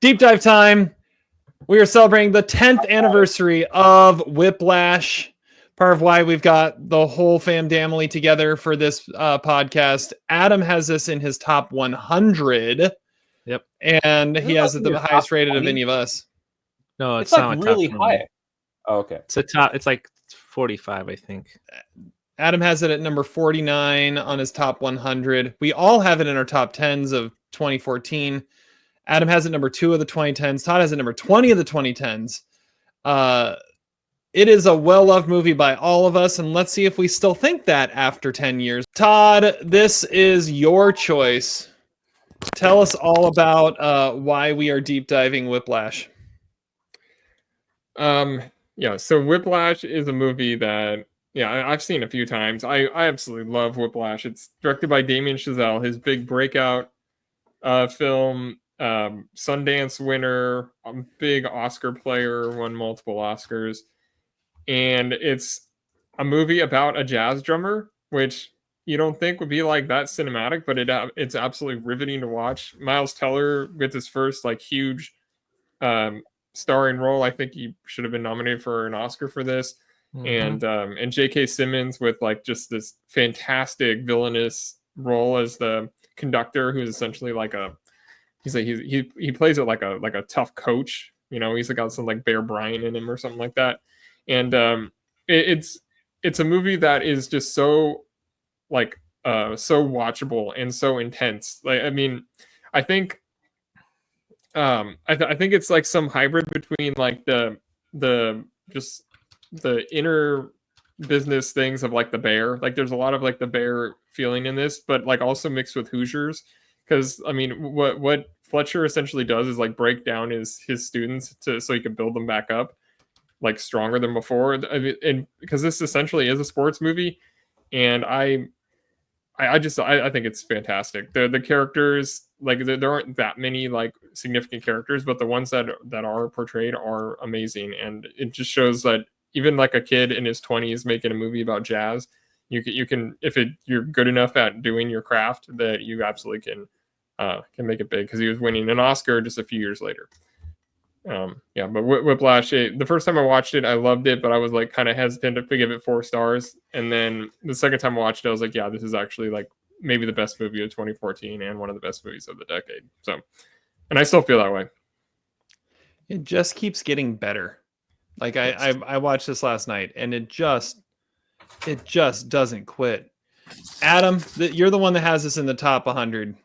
Deep dive time. We are celebrating the 10th anniversary of Whiplash. Part of why we've got the whole family together for this podcast. Adam has this in his top 100. Yep. And he has it the highest rated of any of us. No, it's like really high. Oh, okay. It's like 45, I think. Adam has it at number 49 on his top 100. We all have it in our top 10s of 2014. Adam has it number 2 of the 2010s. Todd has it number 20 of the 2010s. It is a well-loved movie by all of us, and let's see if we still think that after 10 years. Todd, this is your choice. Tell us all about why we are deep diving Whiplash. So Whiplash is a movie that I've seen a few times. I absolutely love Whiplash. It's directed by Damien Chazelle, his big breakout film, Sundance winner, big Oscar player, won multiple Oscars. And it's a movie about a jazz drummer, which you don't think would be like that cinematic, but it's absolutely riveting to watch. Miles Teller gets his first like huge starring role. I think he should have been nominated for an Oscar for this. Mm-hmm. And J.K. Simmons with like just this fantastic villainous role as the conductor, who's essentially like he plays it like a tough coach. You know, he's got some like Bear Bryant in him or something like that. And it's a movie that is just so like so watchable and so intense. Like, I mean, I think I think it's like some hybrid between like the inner business things of like The Bear. Like there's a lot of like The Bear feeling in this, but like also mixed with Hoosiers. Because I mean, what Fletcher essentially does is like break down his students so he can build them back up like stronger than before. I mean, and because this essentially is a sports movie, and I think it's fantastic. The characters, like there aren't that many like significant characters, but the ones that are portrayed are amazing, and it just shows that even like a kid in his 20s making a movie about jazz, you can if you're good enough at doing your craft, that you absolutely can make it big, because he was winning an Oscar just a few years later. But Whiplash, the first time I watched it, I loved it, but I was like kind of hesitant to give it 4 stars. And then the second time I watched it, I was like, yeah, this is actually like maybe the best movie of 2014 and one of the best movies of the decade. So, and I still feel that way. It just keeps getting better. Like I watched this last night, and it just doesn't quit. Adam, you're the one that has this in the top 100.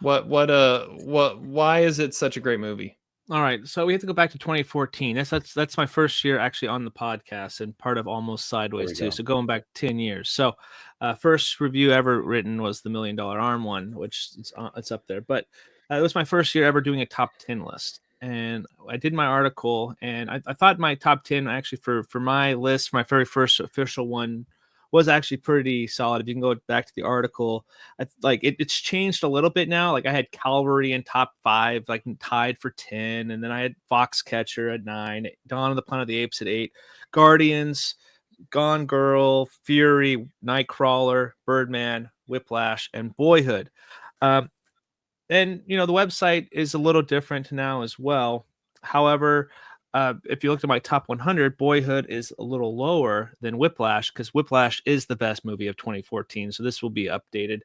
Why is it such a great movie? All right, so we have to go back to 2014. That's my first year actually on the podcast, and part of Almost Sideways too. So going back 10 years. So first review ever written was the $1 Million Arm one, which it's up there. But it was my first year ever doing a top 10 list, and I did my article, and I thought my top 10 actually for my list, my very first official one, was actually pretty solid. If you can go back to the article, it's changed a little bit now. Like I had Calvary in top 5, like tied for 10, and then I had Foxcatcher at 9, Dawn of the Planet of the Apes at 8, Guardians, Gone Girl, Fury, Nightcrawler, Birdman, Whiplash, and Boyhood. And the website is a little different now as well. However, if you looked at my top 100, Boyhood is a little lower than Whiplash, because Whiplash is the best movie of 2014. So this will be updated.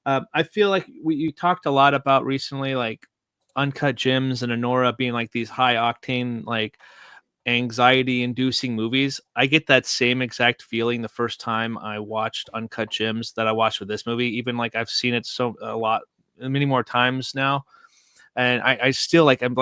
I feel like you talked a lot about recently, like Uncut Gems and Anora being like these high octane, like anxiety inducing movies. I get that same exact feeling the first time I watched Uncut Gems that I watched with this movie. Even like I've seen it many more times now. And I still I'm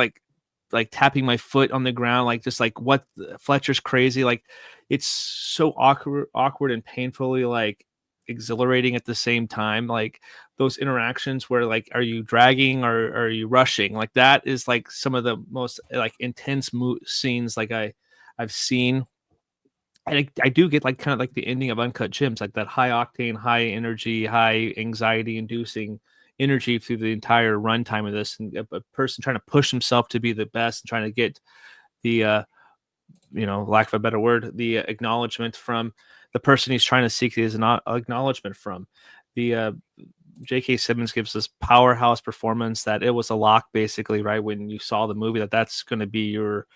tapping my foot on the ground, like just like what Fletcher's crazy. Like it's so awkward and painfully like exhilarating at the same time. Like those interactions where like, are you dragging or are you rushing? Like that is like some of the most like intense scenes like I've seen. And I do get like kind of like the ending of Uncut Gems, like that high octane, high energy, high anxiety inducing energy through the entire runtime of this, and a person trying to push himself to be the best and trying to get the lack of a better word, the acknowledgement from the person he's trying to seek his acknowledgement from. The J.K. Simmons gives this powerhouse performance that it was a lock basically, right? When you saw the movie, that's going to be your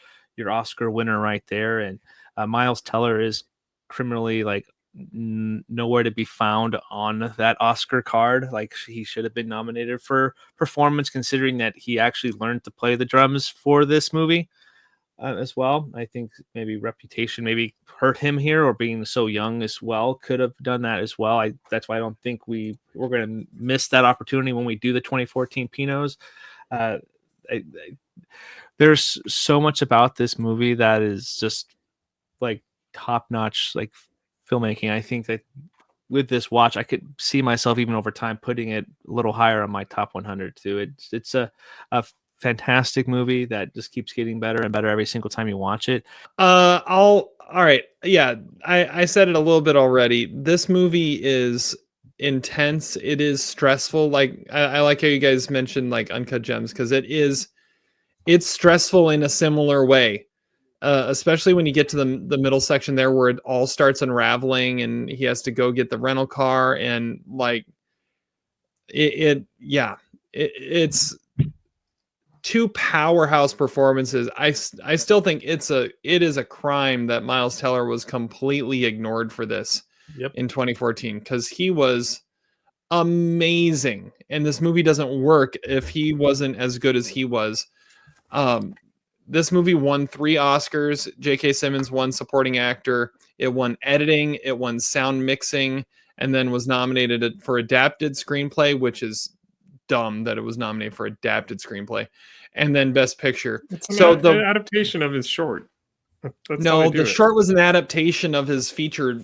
Oscar winner right there. And Miles Teller is criminally like nowhere to be found on that Oscar card. Like he should have been nominated for performance, considering that he actually learned to play the drums for this movie as well. I think maybe reputation maybe hurt him here, or being so young as well could have done that as well. That's why I don't think we're going to miss that opportunity when we do the 2014 Pinots. There's so much about this movie that is just like top-notch like filmmaking. I think that with this watch, I could see myself even over time putting it a little higher on my top 100 too. It's a fantastic movie that just keeps getting better and better every single time you watch it. All right. Yeah, I said it a little bit already. This movie is intense. It is stressful. Like I like how you guys mentioned like Uncut Gems, because it's stressful in a similar way. Especially when you get to the middle section there where it all starts unraveling and he has to go get the rental car, and like it's two powerhouse performances. I still think it is a crime that Miles Teller was completely ignored for this in 2014, because he was amazing, and this movie doesn't work if he wasn't as good as he was. This movie won 3 Oscars. J.K. Simmons won supporting actor. It won editing. It won sound mixing, and then was nominated for adapted screenplay, which is dumb that it was nominated for adapted screenplay, and then best picture. It's an adaptation of his short. No, the short was an adaptation of his feature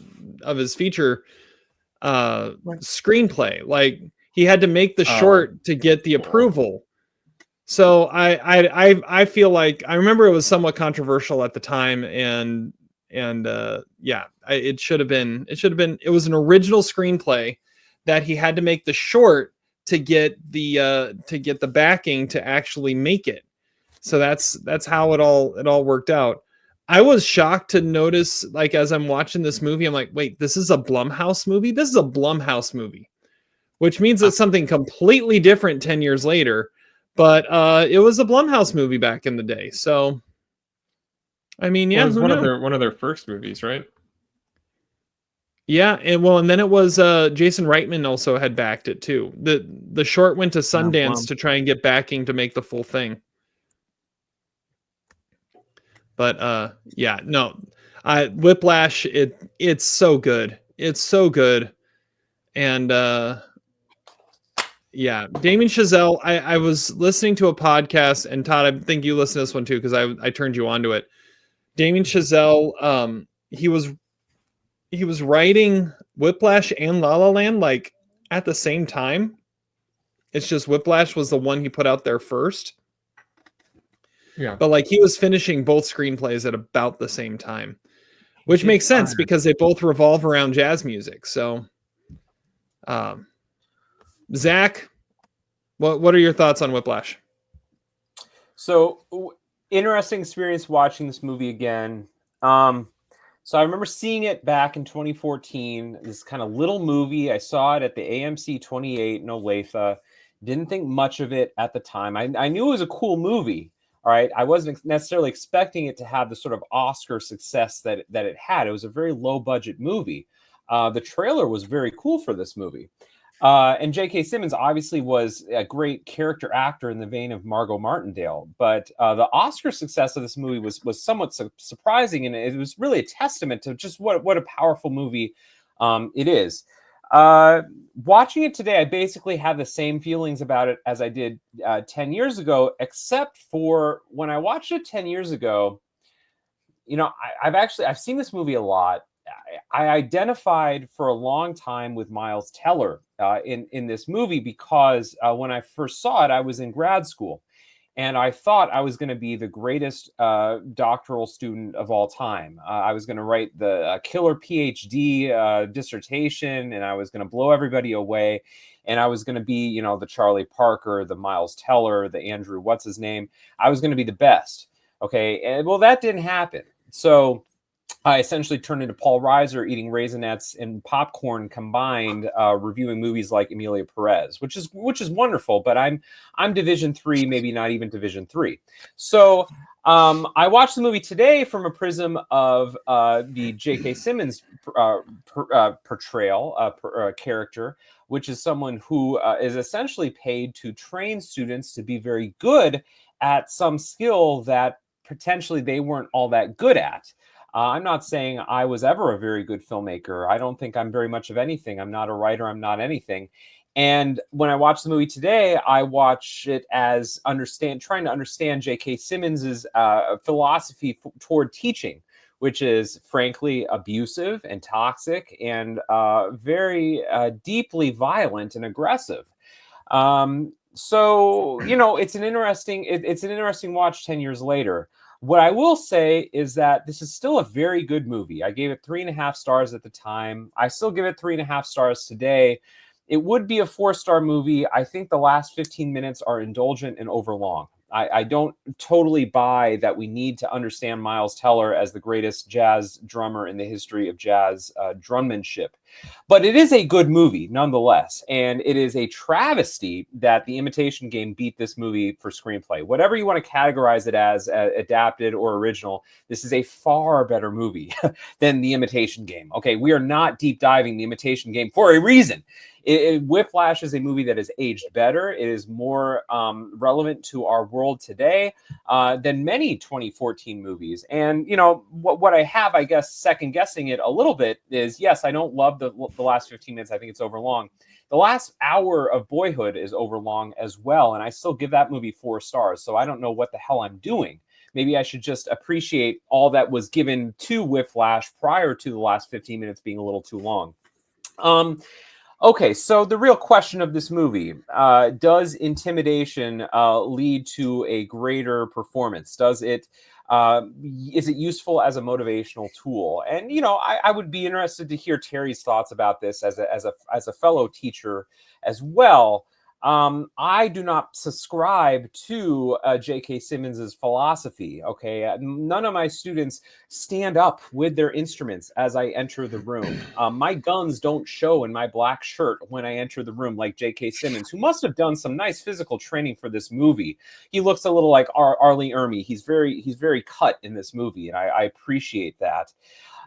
screenplay. Like he had to make the short to get the approval. So I feel like I remember it was somewhat controversial at the time, and it should have been. It was an original screenplay that he had to make the short to get the backing to actually make it. So that's how it all worked out. I was shocked to notice, like, as I'm watching this movie, I'm like, wait, this is a Blumhouse movie? This is a Blumhouse movie, which means it's something completely different 10 years later. But it was a Blumhouse movie back in the day. So, I mean, yeah, it was one of their first movies, right? Yeah, and then it was Jason Reitman also had backed it too. The short went to Sundance to try and get backing to make the full thing. But Whiplash, it's so good. It's so good. And Damien Chazelle, I was listening to a podcast, and Todd, I think you listened to this one too, because I turned you onto it. Damien Chazelle, he was writing Whiplash and La La Land like at the same time. It's just Whiplash was the one he put out there first. Yeah. But like he was finishing both screenplays at about the same time, which makes sense because they both revolve around jazz music. So, Zach, what are your thoughts on Whiplash? So interesting experience watching this movie again. So I remember seeing it back in 2014, this kind of little movie. I saw it at the AMC 28 in Olathe. Didn't think much of it at the time. I knew it was a cool movie. All right. I wasn't necessarily expecting it to have the sort of Oscar success that it had. It was a very low budget movie. The trailer was very cool for this movie. And J.K. Simmons obviously was a great character actor in the vein of Margot Martindale. But the Oscar success of this movie was somewhat surprising, and it was really a testament to just what a powerful movie it is. Watching it today, I basically have the same feelings about it as I did 10 years ago, except for when I watched it 10 years ago, I've seen this movie a lot. I identified for a long time with Miles Teller in this movie because when I first saw it, I was in grad school, and I thought I was going to be the greatest doctoral student of all time. I was going to write the killer PhD dissertation, and I was going to blow everybody away. And I was going to be, the Charlie Parker, the Miles Teller, the Andrew, what's his name? I was going to be the best. Okay. And well, that didn't happen. So I essentially turned into Paul Reiser eating Raisinets and popcorn combined, reviewing movies like Emilia Perez, which is wonderful. But I'm Division 3, maybe not even Division 3. So I watched the movie today from a prism of the J.K. Simmons portrayal character, which is someone who is essentially paid to train students to be very good at some skill that potentially they weren't all that good at. I'm not saying I was ever a very good filmmaker. I don't think I'm very much of anything. I'm not a writer. I'm not anything. And when I watch the movie today, I watch it as trying to understand J.K. Simmons's philosophy toward teaching, which is frankly abusive and toxic and very deeply violent and aggressive. So it's an interesting watch 10 years later. What I will say is that this is still a very good movie. I gave it 3.5 stars at the time. I still give it 3.5 stars today. It would be a 4-star movie. I think the last 15 minutes are indulgent and overlong. I don't totally buy that we need to understand Miles Teller as the greatest jazz drummer in the history of jazz drummanship. But it is a good movie nonetheless. And it is a travesty that The Imitation Game beat this movie for screenplay. Whatever you want to categorize it as, adapted or original, this is a far better movie than The Imitation Game. Okay, we are not deep diving The Imitation Game for a reason. Whiplash is a movie that has aged better. It is more relevant to our world today than many 2014 movies. And, what I have, I guess, second guessing it a little bit is, yes, I don't love the last 15 minutes. I think it's overlong. The last hour of Boyhood is overlong as well. And I still give that movie 4 stars. So I don't know what the hell I'm doing. Maybe I should just appreciate all that was given to Whiplash prior to the last 15 minutes being a little too long. Okay, so the real question of this movie, does intimidation lead to a greater performance? Is it useful as a motivational tool? And, I would be interested to hear Terry's thoughts about this as a fellow teacher as well. I do not subscribe to J.K. Simmons's philosophy. Okay, none of my students stand up with their instruments as I enter the room. My guns don't show in my black shirt when I enter the room, like J.K. Simmons, who must have done some nice physical training for this movie. He looks a little like Arlie Ermy. He's very cut in this movie, and I appreciate that.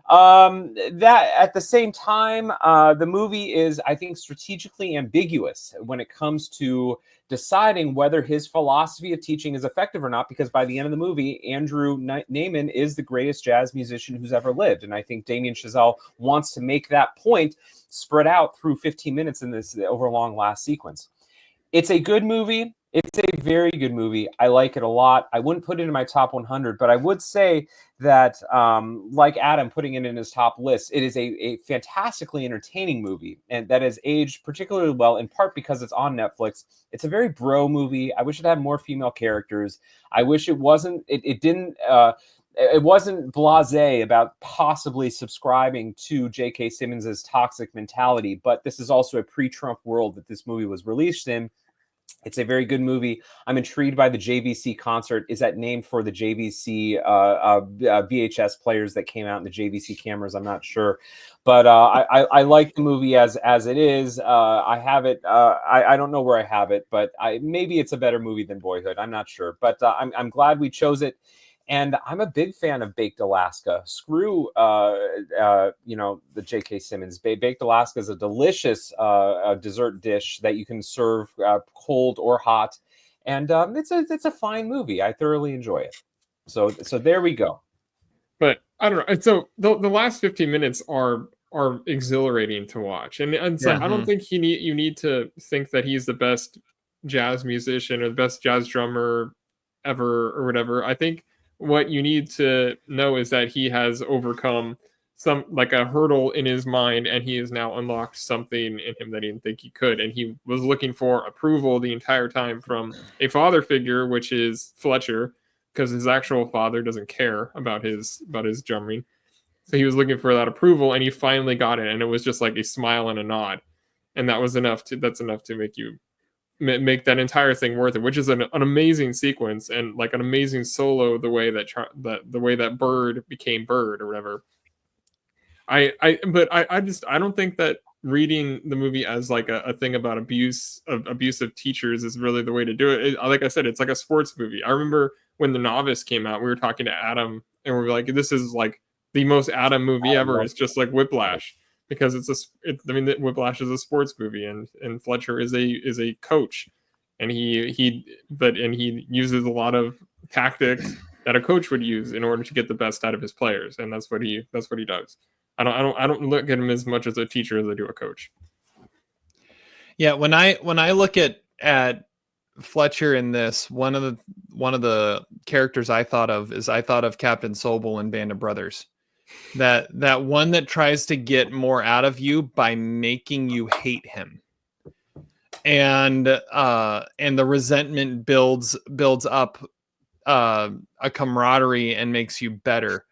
That at the same time, the movie is, I think, strategically ambiguous when it comes to deciding whether his philosophy of teaching is effective or not, because by the end of the movie, Andrew Naiman is the greatest jazz musician who's ever lived. And I think Damien Chazelle wants to make that point spread out through 15 minutes in this overlong last sequence. It's a good movie. It's a very good movie. I like it a lot. I wouldn't put it in my top 100, but I would say that, like Adam putting it in his top list, it is a fantastically entertaining movie, and that has aged particularly well, in part because it's on Netflix. It's a very bro movie. I wish it had more female characters. I wish it wasn't. It wasn't blasé about possibly subscribing to J.K. Simmons's toxic mentality, but this is also a pre-Trump world that this movie was released in. It's a very good movie. I'm intrigued by the JVC concert. Is that named for the JVC VHS players that came out in the JVC cameras? I'm not sure, but I like the movie as it is. I have it. I don't know where I have it, but maybe it's a better movie than Boyhood. I'm not sure, but I'm glad we chose it. And I'm a big fan of Baked Alaska. Screw, the J.K. Simmons. Baked Alaska is a delicious dessert dish that you can serve cold or hot, and it's a fine movie. I thoroughly enjoy it. So there we go. But I don't know. So the last 15 minutes are exhilarating to watch, and it's like I don't think you need to think that he's the best jazz musician or the best jazz drummer ever or whatever. I think what you need to know is that he has overcome a hurdle in his mind, and he has now unlocked something in him that he didn't think he could. And he was looking for approval the entire time from a father figure, which is Fletcher, because his actual father doesn't care about his drumming. So he was looking for that approval, and he finally got it. And it was just like a smile and a nod. And that's enough to make you make that entire thing worth it, which is an amazing sequence and like an amazing solo, the way that Bird became Bird or whatever. I don't think that reading the movie as like a thing about abusive teachers is really the way to do it. Like I said, it's like a sports movie. I remember when The Novice came out, we were talking to Adam and we were like, this is like the most Adam movie ever. It's just like Whiplash, because Whiplash is a sports movie, and Fletcher is a coach, and he uses a lot of tactics that a coach would use in order to get the best out of his players, and that's what he does. I don't look at him as much as a teacher as I do a coach. Yeah, when I look at Fletcher in this, one of the characters I thought of Captain Sobel in Band of Brothers. That one that tries to get more out of you by making you hate him. And the resentment builds up a camaraderie and makes you better.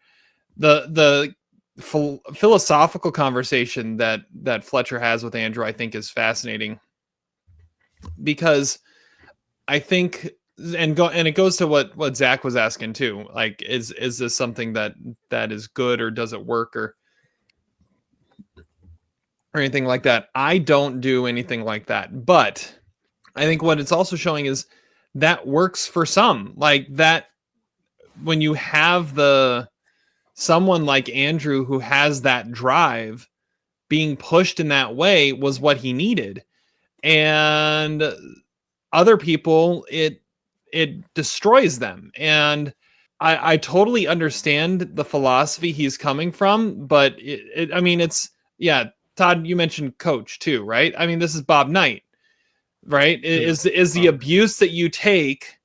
The philosophical conversation that Fletcher has with Andrew, I think, is fascinating, because I think and it goes to what Zach was asking too. Like, is this something that is good, or does it work, or anything like that? I don't do anything like that, but I think what it's also showing is that works for some. Like that, when you have someone like Andrew who has that drive, being pushed in that way was what he needed, and other people, it destroys them. And I totally understand the philosophy he's coming from, but Todd, you mentioned coach too, right? I mean, this is Bob Knight, right? Is the abuse that you take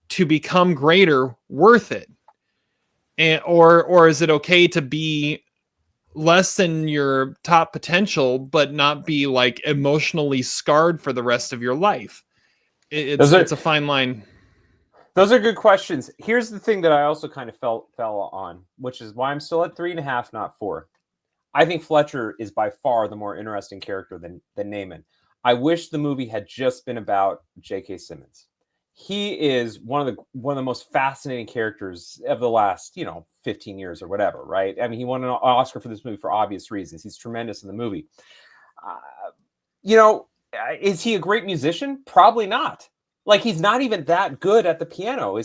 to become greater worth it? And or is it okay to be less than your top potential, but not be like emotionally scarred for the rest of your life? It's a fine line. Those are good questions. Here's the thing that I also kind of fell on, which is why I'm still at 3.5, not 4. I think Fletcher is by far the more interesting character than Naaman. I wish the movie had just been about J.K. Simmons. He is one of the most fascinating characters of the last 15 years or whatever, right? I mean, he won an Oscar for this movie for obvious reasons. He's tremendous in the movie. Is he a great musician? Probably not. Like, he's not even that good at the piano.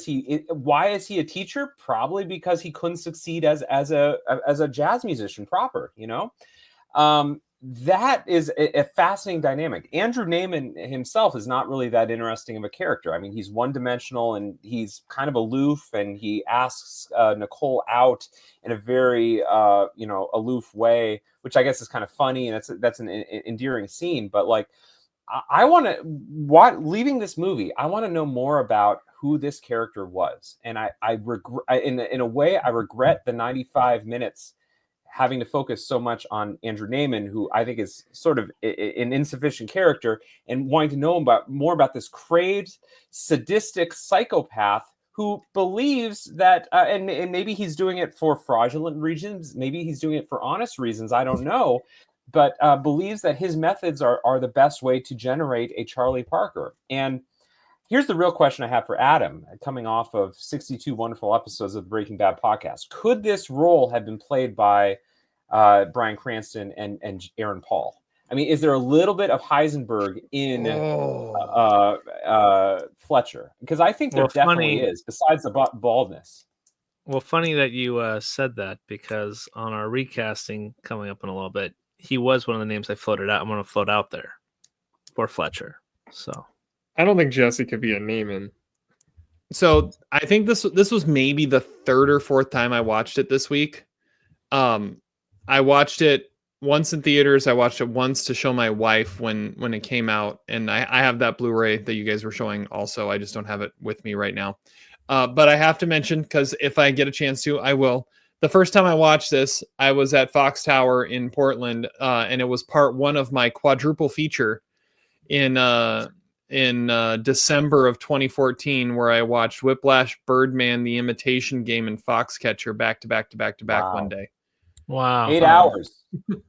Why is he a teacher? Probably because he couldn't succeed as a jazz musician proper, that is a fascinating dynamic. Andrew Naaman himself is not really that interesting of a character. I mean, he's one-dimensional and he's kind of aloof, and he asks Nicole out in a very aloof way, which I guess is kind of funny, and that's an endearing scene. But like, I want to leaving this movie, I want to know more about who this character was, and I regret, in a way, I regret the 95 minutes having to focus so much on Andrew Naaman, who I think is sort of an insufficient character, and wanting to know more about this craved, sadistic psychopath who believes that, and maybe he's doing it for fraudulent reasons, maybe he's doing it for honest reasons, I don't know, but believes that his methods are the best way to generate a Charlie Parker. And here's the real question I have for Adam, coming off of 62 wonderful episodes of the Breaking Bad podcast. Could this role have been played by Bryan Cranston and Aaron Paul? I mean, is there a little bit of Heisenberg in Fletcher? Because I think there definitely is, besides the baldness. Well, funny that you said that, because on our recasting coming up in a little bit, he was one of the names I floated out. I'm going to float out there for Fletcher. So I don't think Jesse could be a Naaman. So I think this was maybe the third or fourth time I watched it this week. I watched it once in theaters. I watched it once to show my wife when it came out, and I have that Blu-ray that you guys were showing also. I just don't have it with me right now. But I have to mention, because if I get a chance to, I will. The first time I watched this, I was at Fox Tower in Portland, and it was part one of my quadruple feature in December of 2014, where I watched Whiplash, Birdman, The Imitation Game, and Foxcatcher back to back Wow. one day. Wow. 8 hours,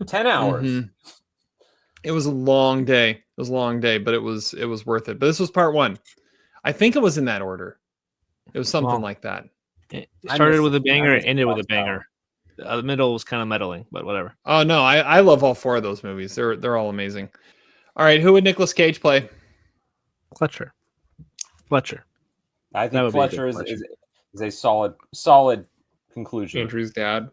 10 hours. Mm-hmm. It was a long day. It was a long day, but it was worth it. But this was part 1. I think it was in that order. It was something like that. It started with a banger, it ended with a banger. The middle was kind of meddling, but whatever. Oh no, I love all 4 of those movies. They're all amazing. All right, who would Nicolas Cage play? Fletcher. I think Fletcher is a solid conclusion. Andrew's dad,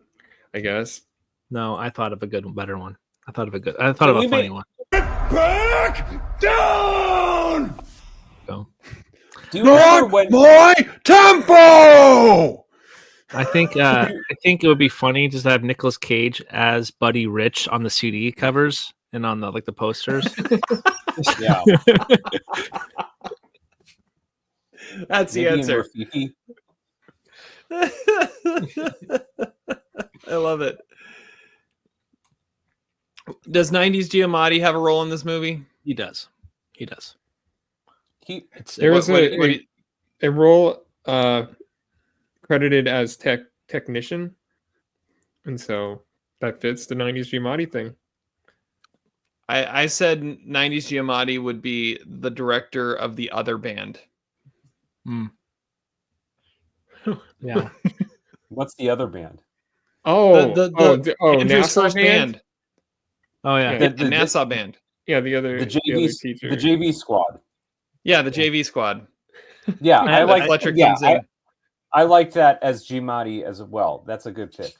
I guess. No, I thought of a better one. I thought of a funny one. Back down. So, Do you remember when My tempo. I think it would be funny just to have Nicolas Cage as Buddy Rich on the CD covers and on the the posters. Yeah. That's the answer. I love it. Does 90s Giamatti have a role in this movie? He does. There was a role credited as technician, and so that fits the 90s Giamatti thing. I said 90s Giamatti would be the director of the other band. Yeah. What's the other band? Andrew's NASA first band. Oh yeah. The NASA band. Yeah, the other teacher. The JV squad. Yeah, the JV squad. Yeah, I like Fletcher comes in. I like that as Giamatti as well. That's a good pick.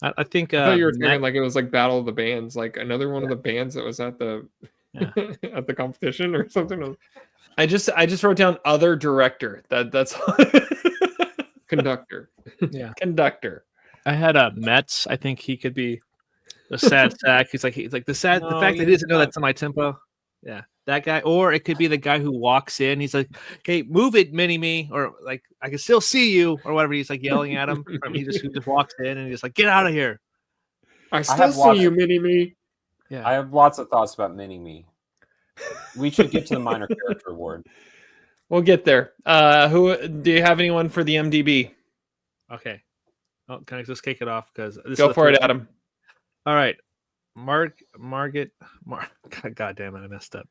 I think I thought you were talking like it was like Battle of the Bands, like another one of the bands that was at the at the competition or something. I just wrote down other director. That's Conductor. Yeah. Conductor. I had Metz. I think he could be a sad sack. He's like the fact that he doesn't know that's my tempo. Yeah, that guy. Or it could be the guy who walks in. He's like, "Hey, move it, mini me," or like, "I can still see you," or whatever. He's like yelling at him. He just walks in and he's just like, "Get out of here!" I still see you, mini me. Yeah, I have lots of thoughts about mini me. We should get to the minor character award. We'll get there. Who do you have anyone for the MDB? Okay. Oh, can I just kick it off? Because go for it, Adam. All right. God damn it, I messed up.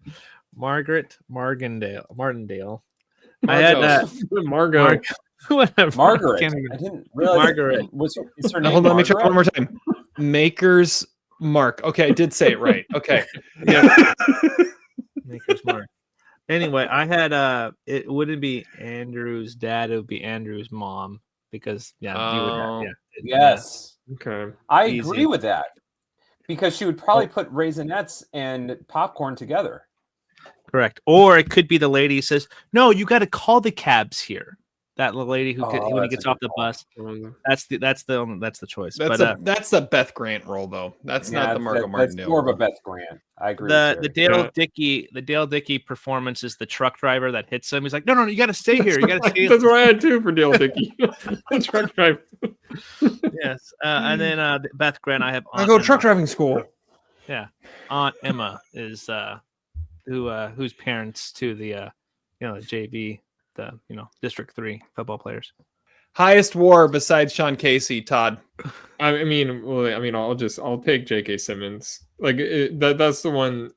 Margaret Martindale. I had Margot. Whatever. Margaret. I didn't realize Margaret. Is her name Hold on, let me try Margaret? one more time. Maker's Mark. Okay, I did say it right. Okay. Yeah. Maker's Mark. Anyway, I had it wouldn't be Andrew's dad, it would be Andrew's mom because you would have, Yes. Okay. I Easy. agree with that. Because she would probably put Raisinets and popcorn together. Correct. Or it could be the lady who says, "No, you got to call the cabs here." That lady who when he gets off the bus. That's the choice. That's the Beth Grant role though. That's not the Margot Martindale. That's more of a Beth Grant. I agree. The Dale Dickey performance is the truck driver that hits him. He's like, "No, you got to stay here. You got to stay." That's what I had too for Dale Dickey. The truck driver. Yes, and then Beth Grant. I have. I go truck driving school. Yeah, Aunt Emma is whose parents to the JV, the District 3 football players. Highest WAR besides Sean Casey, Todd. I mean, I'll take J.K. Simmons. Like that's the one.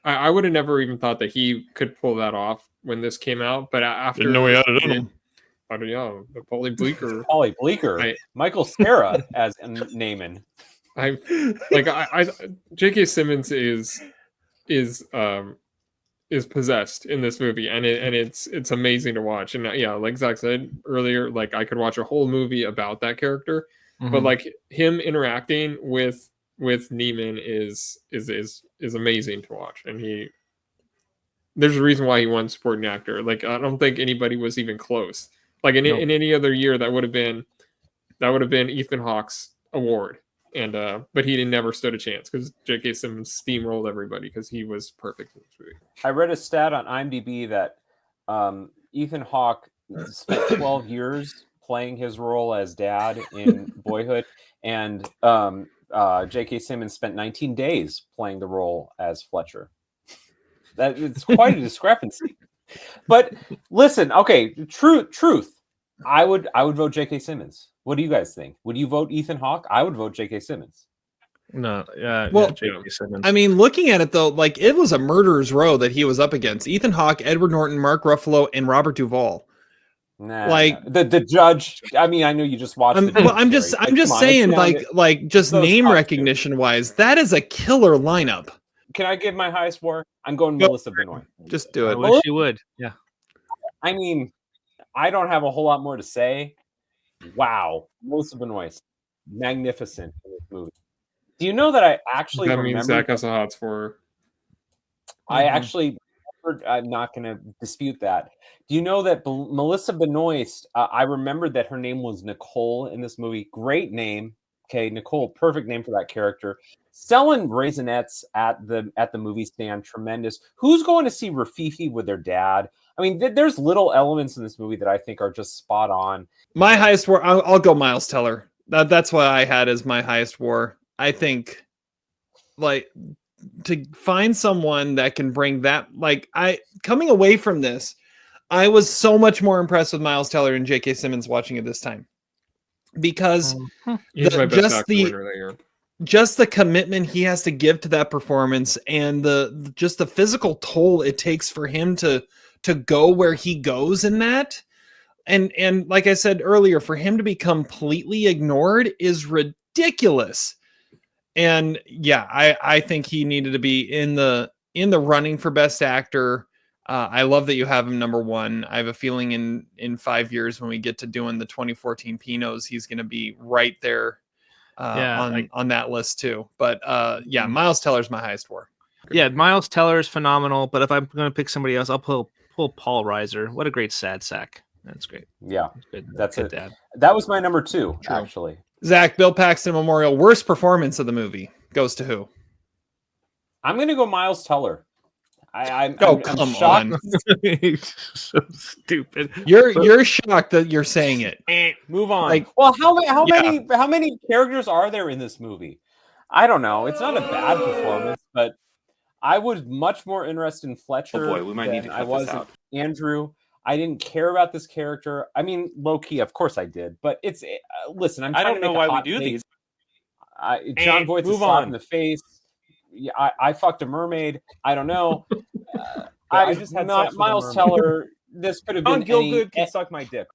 I would have never even thought that he could pull that off when this came out. But after Didn't know he had it in him. I don't know. Paulie Bleeker. Paulie Bleeker. Michael Cera as Naaman. J.K. Simmons is possessed in this movie, and it's amazing to watch. And yeah, like Zach said earlier, like I could watch a whole movie about that character, but like him interacting with Neiman is amazing to watch. And there's a reason why he won supporting actor. Like I don't think anybody was even close. Like in any other year, that would have been Ethan Hawke's award. And but he never stood a chance because J.K. Simmons steamrolled everybody because he was perfect in this movie. I read a stat on IMDb that Ethan Hawke spent 12 years playing his role as dad in Boyhood, and J.K. Simmons spent 19 days playing the role as Fletcher. That it's quite a discrepancy. But listen, okay, truth. I would vote J.K. Simmons. What do you guys think? Would you vote Ethan Hawke? I would vote J.K. Simmons. No, Well, J.K. Simmons. I mean, looking at it though, like it was a murderer's row that he was up against: Ethan Hawke, Edward Norton, Mark Ruffalo, and Robert Duvall. Like the judge. I mean, I know you just watched it. I'm just saying, like just name recognition wise, that is a killer lineup. Can I give my highest war? I'm going Melissa Benoist. Just do it. I wish you would. Yeah. I mean, I don't have a whole lot more to say. Wow, Melissa Benoist, magnificent in this movie. Do you know that I actually That remember? means Zach has a hots for her. I actually, I'm not going to dispute that. Do you know that Melissa Benoist? I remembered that her name was Nicole in this movie. Great name. Okay, Nicole, perfect name for that character. Selling raisinets at the movie stand, tremendous. Who's going to see Rafifi with their dad? I mean, there's little elements in this movie that I think are just spot on. My highest war, I'll go Miles Teller. That's what I had as my highest war. I think, like, to find someone that can bring that, like, coming away from this, I was so much more impressed with Miles Teller and J.K. Simmons watching it this time. Because He's my best actor winner that year. Just the commitment he has to give to that performance and the physical toll it takes for him to go where he goes in that. And like I said earlier, for him to be completely ignored is ridiculous. And yeah, I think he needed to be in the running for best actor. I love that you have him number one. I have a feeling in 5 years when we get to doing the 2014 Pinots, he's going to be right there on that list too. But yeah, Miles Teller's my highest war. Yeah, Miles Teller is phenomenal. But if I'm going to pick somebody else, I'll pull Paul Reiser. What a great sad sack. That's great. Yeah, that's good it. Dad. That was my number two, actually. Zach, Bill Paxton Memorial, worst performance of the movie goes to who? I'm going to go Miles Teller. I'm shocked. So stupid. You're shocked that you're saying it. Move on. Like, well, how many characters are there in this movie? I don't know. It's not a bad performance, but I was much more interested in Fletcher. Oh boy, we might need to cut this out. Andrew. I didn't care about this character. I mean, low key, of course I did. But it's listen. I don't know why we do these. John Voight's a slap in the face. Yeah, I fucked a mermaid. I don't know. I just had Miles Teller. This could have been Gilgood can suck my dick.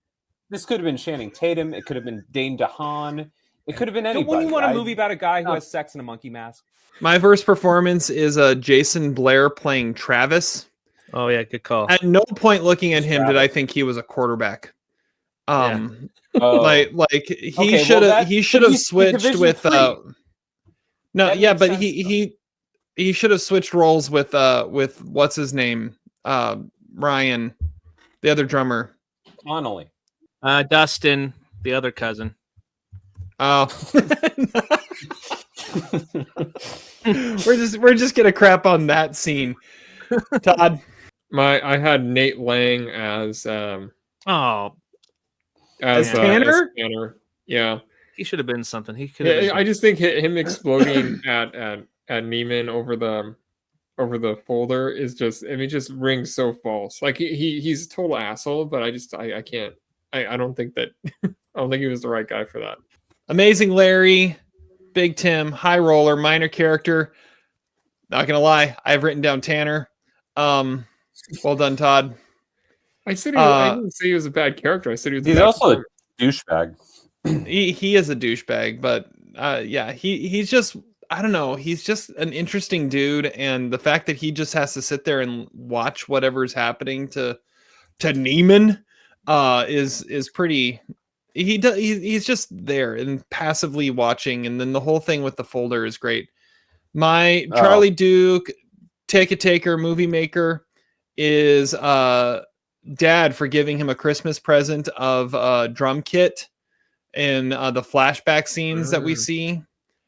This could have been Channing Tatum. It could have been Dane DeHaan. It could have been anybody. When you want a movie about a guy who has sex in a monkey mask. My first performance is Jason Blair playing Travis. Oh yeah, good call. At no point looking at him did I think he was a quarterback. Like he should have switched with but he should have switched roles with what's his name? Ryan, the other drummer. Connolly. Dustin, the other cousin. Oh. we're just gonna crap on that scene. Todd. I had Nate Lang as Tanner? As Tanner. Yeah. He should have been something. He could have I just think him exploding at Neiman over the folder is just, I mean, just rings so false. Like he's a total asshole, but I can't. I don't think that I don't think he was the right guy for that. Amazing Larry, Big Tim, High Roller, minor character. Not gonna lie, I've written down Tanner. Well done, Todd. I didn't say he was a bad character. I said he's also a douchebag. He is a douchebag, but yeah, he's just, I don't know, he's just an interesting dude, and the fact that he just has to sit there and watch whatever's happening to Neiman is pretty. He's just there and passively watching, and then the whole thing with the folder is great. My Charlie Duke, Take a Taker, movie maker, is dad for giving him a Christmas present of a drum kit in the flashback scenes that we see.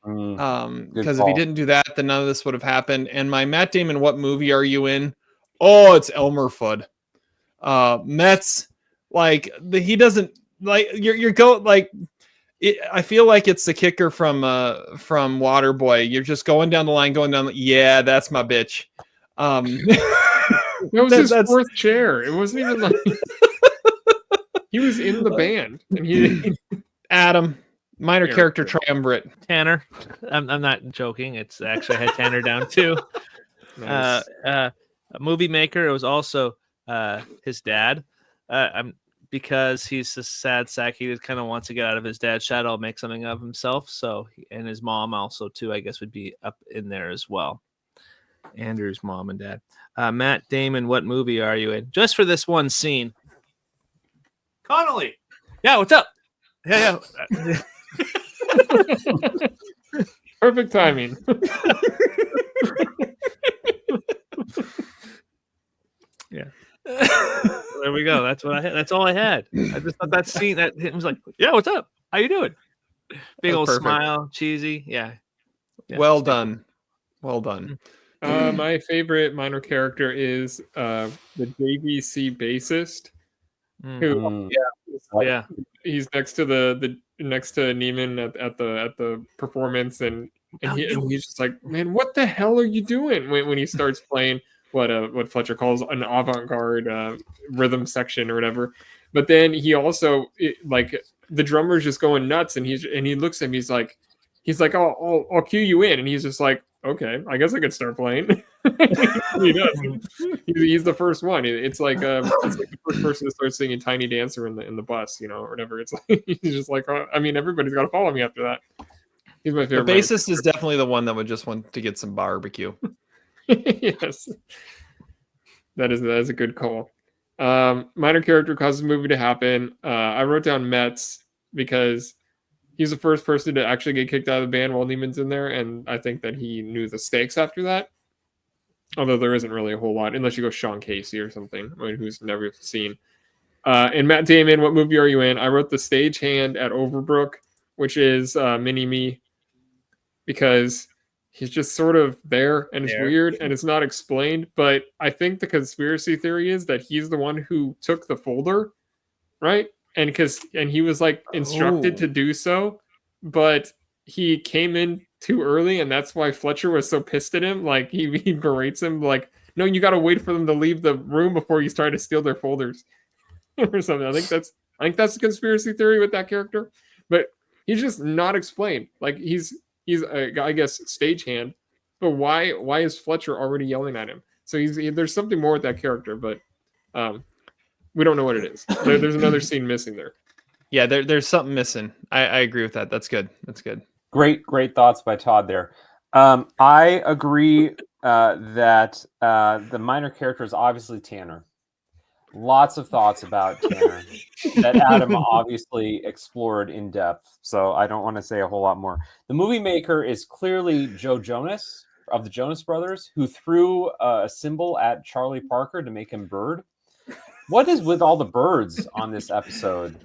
Because if he didn't do that, then none of this would have happened. And my Matt Damon, what movie are you in? Oh, it's Elmer Fudd. Mets, like he doesn't like you're go like it, I feel like it's the kicker from Waterboy. You're just going down the line, yeah, that's my bitch. That was his fourth chair. It wasn't even like he was in the band, and he Adam, Minor character triumvirate. Tanner. I'm not joking. It's actually I had Tanner down too. Nice. A movie maker. It was also his dad. Because he's a sad sack. He just kind of wants to get out of his dad's shadow, make something of himself. So, and his mom also too, I guess, would be up in there as well. Andrew's mom and dad. Matt Damon, what movie are you in? Just for this one scene. Connolly. Yeah, what's up? Yeah. Perfect timing. Yeah. There we go. That's what I had. That's all I had. I just thought that scene that it was like, yeah, what's up? How you doing? Big old perfect. smile, cheesy. Yeah. Well done. Well done. My favorite minor character is the JVC bassist, who Yeah. he's next to the next to Neiman at the performance, and he's just like, man, what the hell are you doing when he starts playing what Fletcher calls an avant-garde rhythm section or whatever. But then he also like the drummer's just going nuts, and he looks at me, he's like I'll cue you in, and he's just like, okay, I guess I could start playing. He does. He's the first one. It's like the first person to start singing Tiny Dancer in the bus, or whatever. It's like he's just like, I mean, everybody's got to follow me after that. He's my favorite. The bassist is definitely the one that would just want to get some barbecue. Yes, that is a good call. Minor character causes the movie to happen. I wrote down Metz because he's the first person to actually get kicked out of the band while Neiman's in there, and I think that he knew the stakes after that. Although there isn't really a whole lot, unless you go Sean Casey or something, who's never seen. And Matt Damon, what movie are you in? I wrote The Stagehand at Overbrook, which is Mini-Me, because he's just sort of there, and it's weird, and it's not explained. But I think the conspiracy theory is that he's the one who took the folder, right? And he was like instructed to do so, but he came in too early, and that's why Fletcher was so pissed at him. Like he berates him, like, no, you got to wait for them to leave the room before you try to steal their folders or something. I think that's the conspiracy theory with that character, but he's just not explained. Like he's I guess stagehand, but why is Fletcher already yelling at him? So there's something more with that character, but we don't know what it is. There's another scene missing there. Yeah, there's something missing. I agree with that. That's good. Great thoughts by Todd there. I agree that the minor character is obviously Tanner. Lots of thoughts about Tanner that Adam obviously explored in depth, so I don't want to say a whole lot more. The movie maker is clearly Joe Jonas of the Jonas Brothers, who threw a symbol at Charlie Parker to make him bird. What is with all the birds on this episode?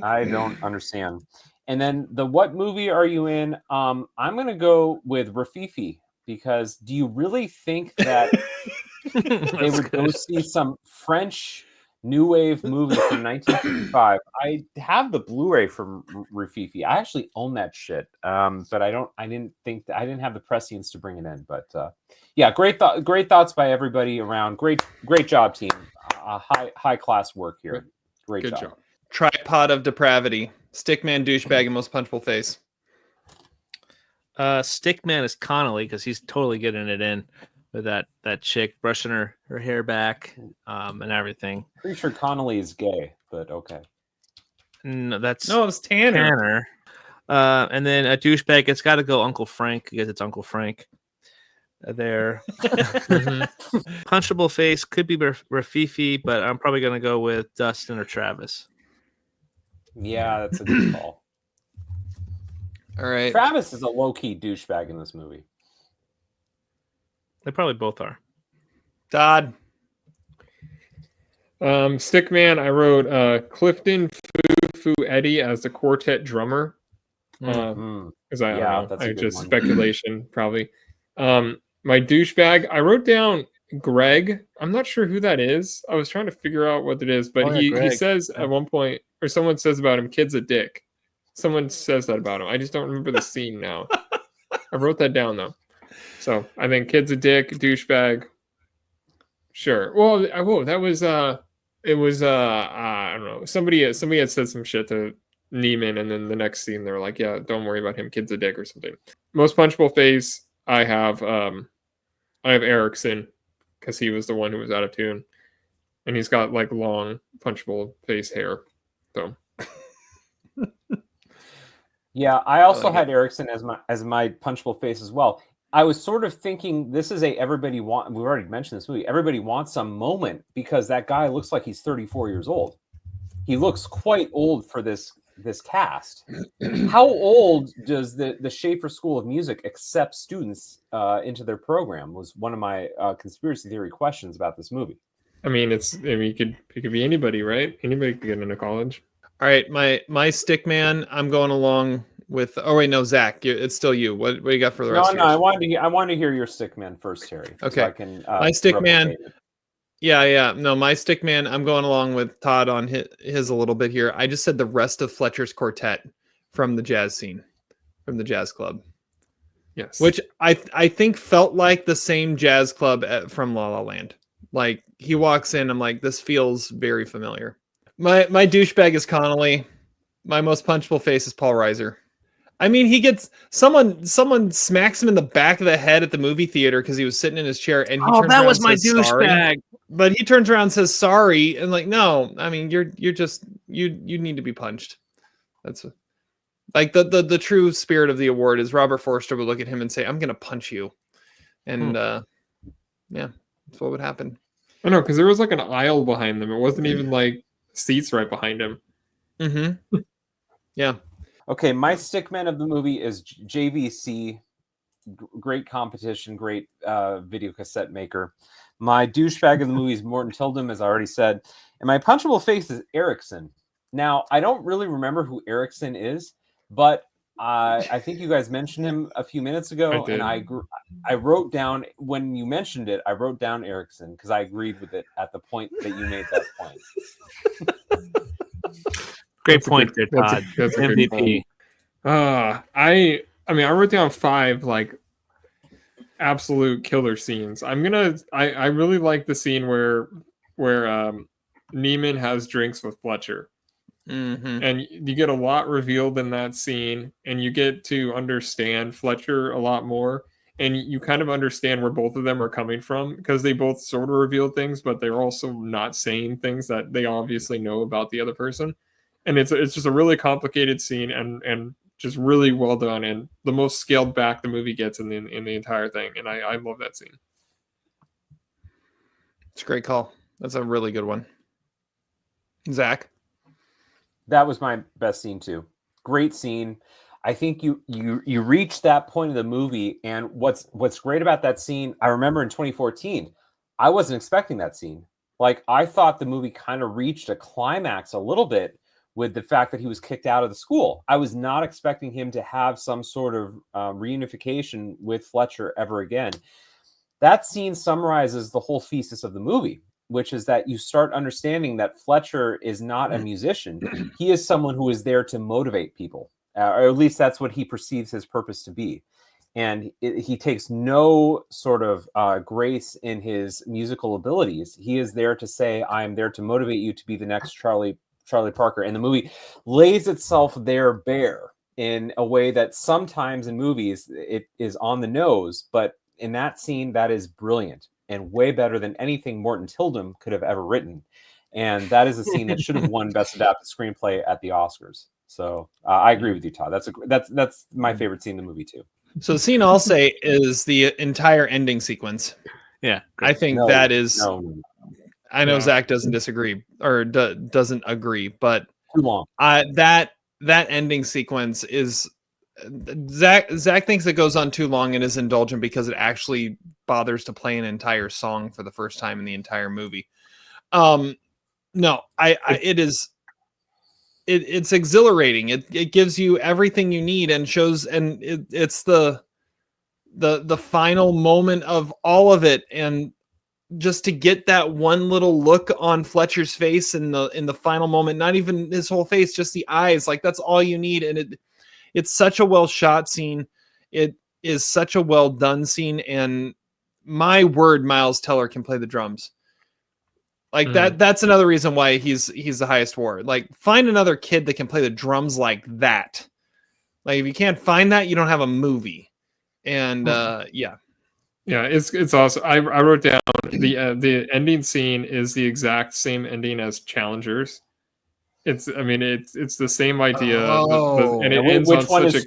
I don't understand. And then what movie are you in? I'm going to go with Rafifi, because do you really think that they would go see some French new wave movie from 1955? I have the Blu-ray from Rafifi. I actually own that shit, but I didn't have the prescience to bring it in. But yeah, great thoughts by everybody around. Great job, team. High class work here. Great job. Tripod of depravity. Stickman, douchebag, and most punchable face. Stickman is Connolly, because he's totally getting it in with that chick brushing her hair back and everything. Pretty sure Connolly is gay, but okay. No, it was Tanner. And then a douchebag, it's got to go Uncle Frank, because it's Uncle Frank. There. Punchable face could be Rafifi, but I'm probably going to go with Dustin or Travis. Yeah, that's a good call. All right. Travis is a low-key douchebag in this movie. They probably both are. Todd. Stickman, I wrote Clifton Foo Eddie as the quartet drummer. Because I don't know. I just speculation, probably. My douchebag, I wrote down Greg. I'm not sure who that is. I was trying to figure out what it is, but he says at one point, or someone says about him, kid's a dick. Someone says that about him. I just don't remember the scene now. I wrote that down though. So I think kid's a dick, douchebag. Sure. Well, that was it was I don't know. Somebody had said some shit to Neiman, and then the next scene they're like, yeah, don't worry about him, kid's a dick or something. Most punchable face, I have Erickson, because he was the one who was out of tune, and he's got like long punchable face hair. So yeah, I also had Erickson as my punchable face as well. I was sort of thinking this is we've already mentioned this movie. Everybody wants some moment because that guy looks like he's 34 years old. He looks quite old for this cast. How old does the Schaefer School of Music accept students into their program? Was one of my conspiracy theory questions about this movie. I mean, it could be anybody, right? Anybody could get into college. All right, my stick man. I'm going along with. Oh wait, no, Zach, it's still you. What do you got for the rest? No, I wanted to hear your stick man first, Terry. Okay, so I can, my stick man. Yeah. No, my stick man. I'm going along with Todd on his a little bit here. I just said the rest of Fletcher's quartet from the jazz scene, from the jazz club. Yes, which I think felt like the same jazz club from La La Land. Like he walks in, I'm like, this feels very familiar. My douchebag is Connolly. My most punchable face is Paul Reiser. I mean, he gets someone smacks him in the back of the head at the movie theater because he was sitting in his chair, and he turns that around was and my says, sorry. douchebag. But he turns around and says sorry, and like, no, I mean, you're just you need to be punched. That's like the true spirit of the award is Robert Forster would look at him and say, I'm gonna punch you, and yeah, that's what would happen. I know, because there was like an aisle behind them. It wasn't even like seats right behind him. Mm-hmm. Yeah. Okay, my stickman of the movie is JVC. Great competition, great video cassette maker. My douchebag of the movie is Morton Tildum, as I already said. And my punchable face is Erickson. Now, I don't really remember who Erickson is, but I think you guys mentioned him a few minutes ago. And I wrote down, when you mentioned it, I wrote down Erickson because I agreed with it at the point that you made that point. Great point there, Todd. That's a MVP. I mean, I wrote down 5 like absolute killer scenes. I really like the scene where Neiman has drinks with Fletcher. Mm-hmm. And you get a lot revealed in that scene, and you get to understand Fletcher a lot more, and you kind of understand where both of them are coming from, because they both sort of reveal things, but they're also not saying things that they obviously know about the other person. And it's just a really complicated scene, and just really well done, and the most scaled back the movie gets in the entire thing. And I love that scene. It's a great call. That's a really good one. Zach? That was my best scene too. Great scene. I think you reach that point of the movie, and what's great about that scene, I remember in 2014, I wasn't expecting that scene. Like, I thought the movie kind of reached a climax a little bit with the fact that he was kicked out of the school. I was not expecting him to have some sort of reunification with Fletcher ever again. That scene summarizes the whole thesis of the movie, which is that you start understanding that Fletcher is not a musician. He is someone who is there to motivate people, or at least that's what he perceives his purpose to be. And he takes no sort of grace in his musical abilities. He is there to say, I am there to motivate you to be the next Charlie Parker. And the movie lays itself there bare in a way that sometimes in movies it is on the nose, but in that scene, that is brilliant and way better than anything Morton Tildum could have ever written. And that is a scene that should have won Best Adapted Screenplay at the Oscars. So I agree with you, Todd. That's my favorite scene in the movie too. So the scene I'll say is the entire ending sequence. Yeah, I think that is. No. I know Zach doesn't disagree or doesn't agree, but Too long. That ending sequence is. Zach thinks it goes on too long and is indulgent because it actually bothers to play an entire song for the first time in the entire movie. No, it's exhilarating. It gives you everything you need and shows, and it's the final moment of all of it. And just to get that one little look on Fletcher's face in the final moment, not even his whole face, just the eyes, like that's all you need. And it's such a well shot scene. It is such a well done scene. And my word, Miles Teller can play the drums. Like that's another reason why he's the highest award. Like, find another kid that can play the drums like that. Like, if you can't find that, you don't have a movie. And yeah, it's awesome. I wrote down the ending scene is the exact same ending as Challengers. It's the same idea, and it ends on such a.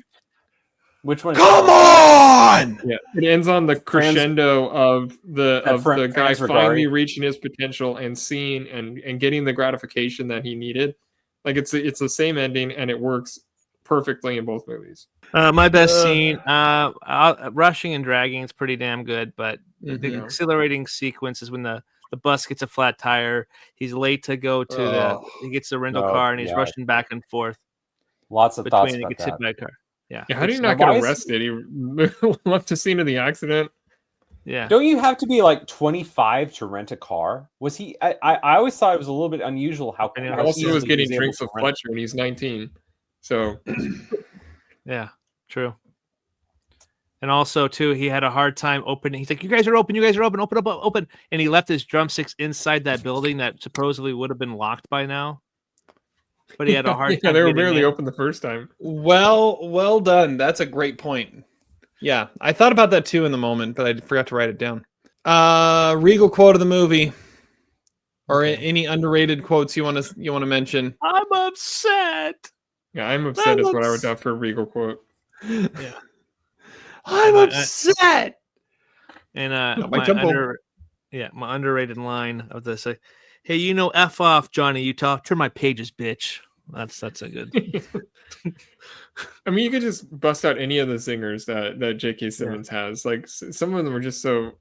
Which one? Come on! Yeah, it ends on the crescendo of the guy finally reaching his potential and seeing and getting the gratification that he needed. Like, it's the same ending, and it works perfectly in both movies. My best scene, rushing and dragging is pretty damn good, but the exhilarating sequence is when the bus gets a flat tire. He's late to go to he gets the rental car, and he's rushing back and forth. Lots of thoughts about he gets hit by a car. Yeah. How do you not get arrested? He left the scene of the accident. Yeah. Don't you have to be like 25 to rent a car? Was he? I always thought it was a little bit unusual how. He also was getting drinks with Fletcher, and he's 19. So. Yeah. True. And also, too, he had a hard time opening. He's like, "You guys are open. Open up, open." And he left his drumsticks inside that building that supposedly would have been locked by now. But he had a hard time. Yeah, they were barely open the first time. Well done. That's a great point. Yeah, I thought about that too in the moment, but I forgot to write it down. Regal quote of the movie, or any underrated quotes you want to mention. I'm upset. Yeah, I'm upset is what I wrote down for a Regal quote. Yeah, I'm upset. And my underrated line of this. Hey, F off, Johnny Utah. Turn my pages, bitch. That's a good. I mean, you could just bust out any of the singers that J.K. Simmons has. Like, some of them are just so,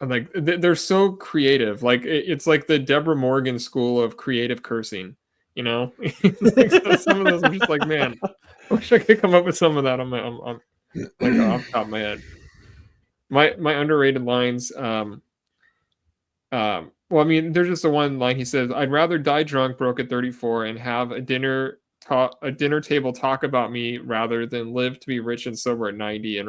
like, they're so creative. Like, it's like the Deborah Morgan school of creative cursing. Some of those are just like, man, I wish I could come up with some of that on off the top of my head. My underrated lines. Well, I mean, there's just the one line he says, "I'd rather die drunk, broke at 34, and have a dinner table talk about me rather than live to be rich and sober at 90 and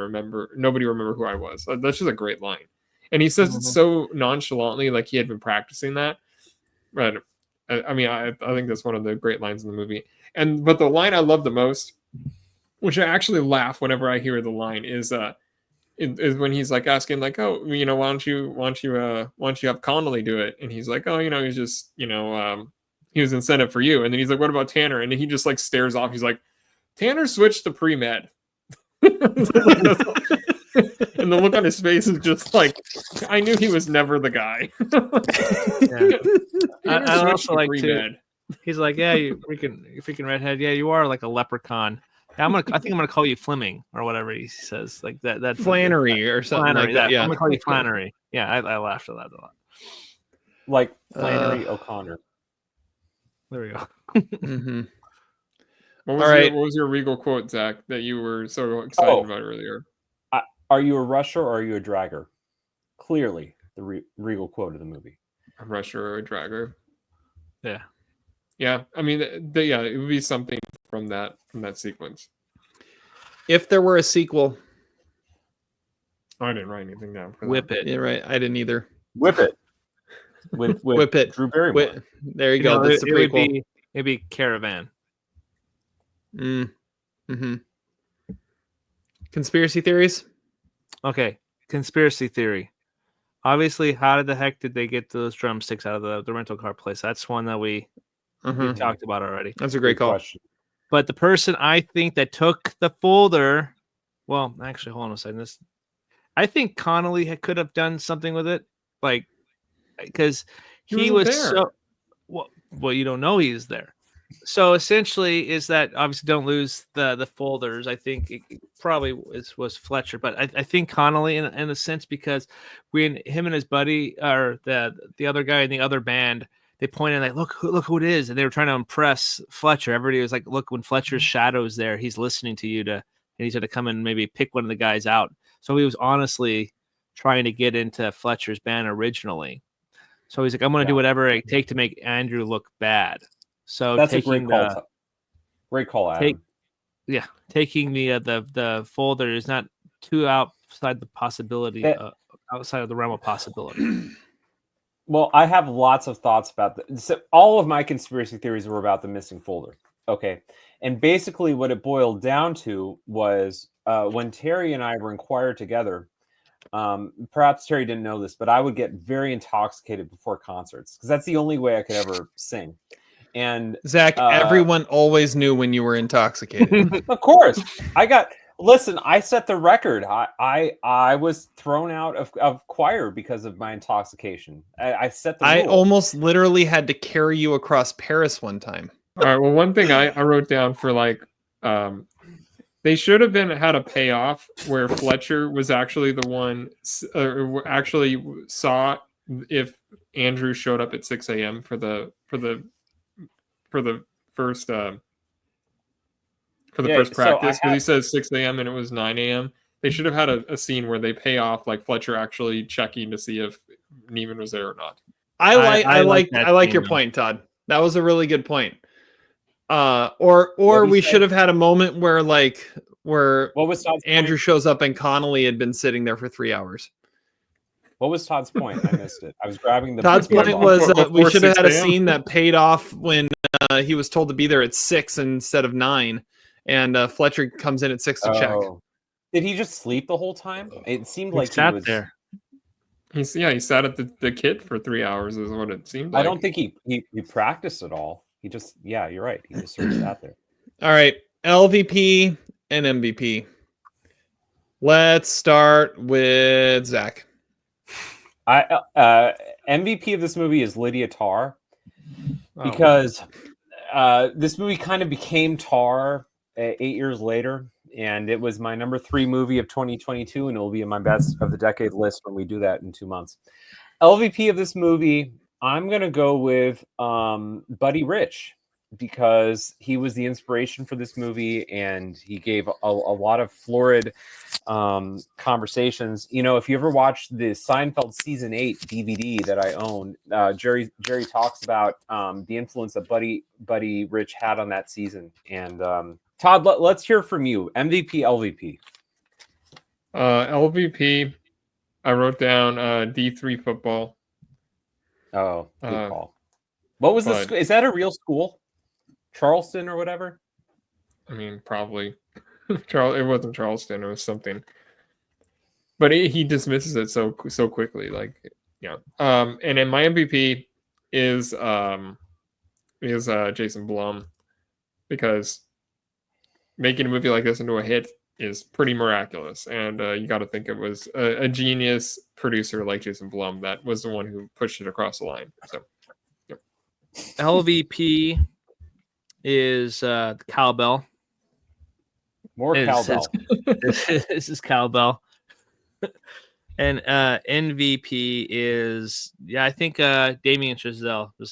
nobody remember who I was." That's just a great line, and he says it so nonchalantly, like he had been practicing that. But I mean, I think that's one of the great lines in the movie. But the line I love the most, which I actually laugh whenever I hear the line, is when he's like asking, like, "Oh, why don't you have Connolly do it?" And he's like, "Oh, he's just, he was incentive for you." And then he's like, "What about Tanner?" And then he just like stares off. He's like, "Tanner switched to pre-med." And the look on his face is just like, I knew he was never the guy. I also like to. He's like, "Yeah, you freaking redhead. Yeah, you are like a leprechaun. Yeah, I think I'm gonna call you Fleming or whatever he says, like that Flannery or something Flannery, like that. Yeah, I'm gonna call you Flannery. Yeah, I laughed at that a lot. Like Flannery O'Connor. There we go. Mm-hmm. What was your Regal quote, Zach, that you were so excited about earlier? Are you a rusher or are you a dragger? Clearly, the Regal quote of the movie. A rusher or a dragger? Yeah. Yeah, I mean, it would be something from that sequence. If there were a sequel, I didn't write anything down for that. Whip it. Yeah, right. I didn't either. Whip it. Whip it. Drew Barrymore. There you go. That's the prequel. It'd be Caravan. Mm-hmm. Conspiracy theories. Okay, conspiracy theory. Obviously, how the heck did they get those drumsticks out of the rental car place? That's one that we talked about already. That's a great call. Question. But the person I think that took the folder, well, actually, hold on a second. I think Connolly could have done something with it, like, because he was there. so. Well, you don't know he's there. So essentially, is that obviously don't lose the folders. I think it probably was Fletcher, but I think Connolly in a sense, because when him and his buddy or the other guy in the other band, they pointed like, look who it is, and they were trying to impress Fletcher. Everybody was like, look, when Fletcher's shadow's there, he's listening to you and he's going to come and maybe pick one of the guys out. So he was honestly trying to get into Fletcher's band originally. So he's like, I'm going to do whatever it takes to make Andrew look bad. So that's a great call. Great call, Adam. Taking the folder is not too outside the possibility, outside of the realm of possibility. Well, I have lots of thoughts about this. So all of my conspiracy theories were about the missing folder. Okay. And basically what it boiled down to was when Terry and I were in choir together, perhaps Terry didn't know this, but I would get very intoxicated before concerts because that's the only way I could ever sing. And Zach, everyone always knew when you were intoxicated. of course, listen, I set the record. I was thrown out of choir because of my intoxication. I set the I rule. almost literally had to carry you across Paris one time. All right. Well, one thing I wrote down for like, they should have had a payoff where Fletcher was actually the one, actually saw if Andrew showed up at 6 a.m. for the first first practice, because he says 6 a.m. and it was 9 a.m. They should have had a scene where they pay off like Fletcher actually checking to see if Neiman was there or not. I like your scene, point, Todd. That was a really good point. Or we should have had a moment where what was Todd's Andrew point? shows up and Connolly had been sitting there for 3 hours. What was Todd's point? I missed it. I was grabbing the. Todd's point was we before should have had a 6 a.m. scene that paid off when he was told to be there at 6 instead of 9, and Fletcher comes in at 6 to check. Did he just sleep the whole time? It seemed He like sat he was there. He sat at the kit for 3 hours is what it seemed like. I don't think he practiced at all. He just you're right. He just sort of sat there. All right, LVP and MVP. Let's start with Zach. MVP of this movie is Lydia Tarr because this movie kind of became Tar 8 years later, and it was my number 3 movie of 2022, and it will be in my best of the decade list when we do that in 2 months. LVP of this movie, I'm gonna go with Buddy Rich, because he was the inspiration for this movie, and he gave a lot of florid conversations. You know, if you ever watched the Seinfeld season 8 DVD that I own, Jerry talks about the influence that Buddy Rich had on that season. And Todd, let's hear from you. MVP, LVP. LVP, I wrote down D3 football. Oh, good call. What was this? Is that a real school? Charleston or whatever? I mean, probably. It wasn't Charleston. It was something. But he dismisses it so quickly. Like, yeah. And then my MVP is Jason Blum, because making a movie like this into a hit is pretty miraculous. And you got to think it was a genius producer like Jason Blum that was the one who pushed it across the line. So, yep. LVP is cowbell. More cowbell. This is cowbell. And MVP is I think Damien Chazelle was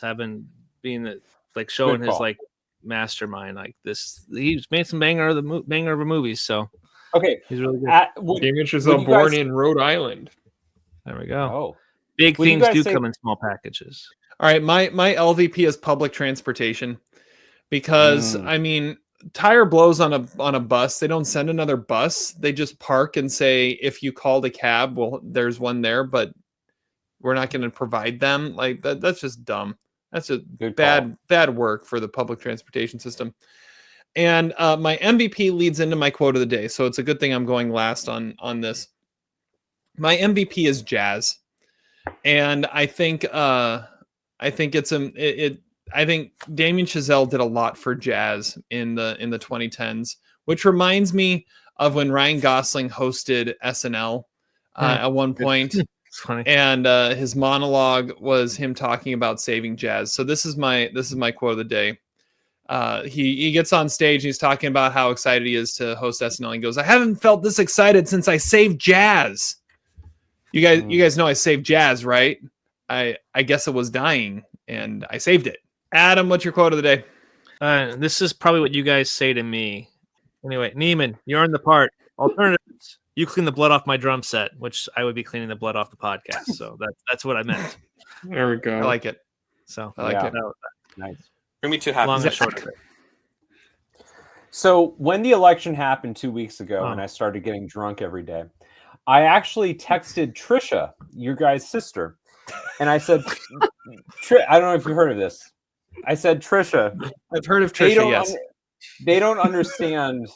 showing his like mastermind like this. He's made some banger of movies, so okay, he's really good. Damien Chazelle, born in Rhode Island. There we go. Oh, big things do come in small packages. All right, my LVP is public transportation, because I mean, tire blows on a bus. They don't send another bus. They just park and say, if you called a cab, well, there's one there, but we're not going to provide them. Like that's just dumb. That's just bad work for the public transportation system. And my MVP leads into my quote of the day, so it's a good thing I'm going last on this. My MVP is jazz, and I think I think Damien Chazelle did a lot for jazz in the 2010s, which reminds me of when Ryan Gosling hosted SNL at one point. It's funny. And his monologue was him talking about saving jazz. So this is my quote of the day. He gets on stage and he's talking about how excited he is to host SNL. He goes, "I haven't felt this excited since I saved jazz." You guys know I saved jazz, right? I guess it was dying and I saved it. Adam, what's your quote of the day? This is probably what you guys say to me. Anyway, Neiman, you're in the part. Alternatives. You clean the blood off my drum set, which I would be cleaning the blood off the podcast. So that's what I meant. There we go. I like it. So I like it. Nice. Bring me too happy. Long and short of it. So when the election happened 2 weeks ago and I started getting drunk every day, I actually texted Trisha, your guys' sister, And I said, I don't know if you heard of this. I said, Trisha, I've heard of Trisha, yes. They don't understand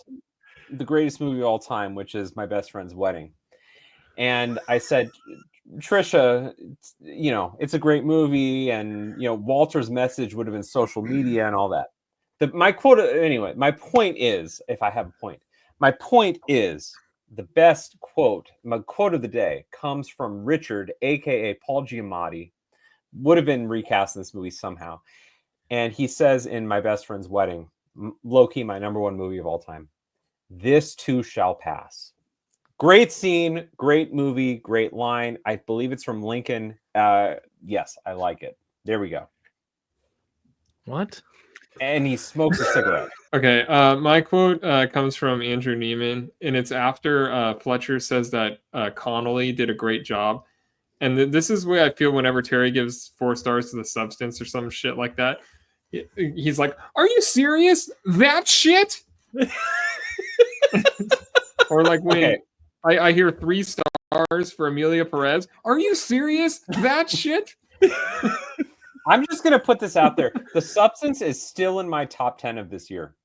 the greatest movie of all time, which is My Best Friend's Wedding. And I said, Trisha, you know, it's a great movie, and you know, Walter's message would have been social media and all that. My quote, anyway, my point is, if I have a point, my point is the best quote, my quote of the day comes from Richard, aka Paul Giamatti, would have been recast in this movie somehow. And he says in My Best Friend's Wedding, low-key my number one movie of all time, this too shall pass. Great scene, great movie, great line. I believe it's from Lincoln. Yes, I like it. There we go. What? And he smokes a cigarette. Okay, my quote comes from Andrew Neiman, and it's after Fletcher says that Connolly did a great job. And this is the way I feel whenever Terry gives 4 stars to The Substance or some shit like that. He's like, "Are you serious? That shit?" Or like when I hear 3 stars for Amelia Perez. "Are you serious? That shit?" I'm just going to put this out there. The Substance is still in my top 10 of this year.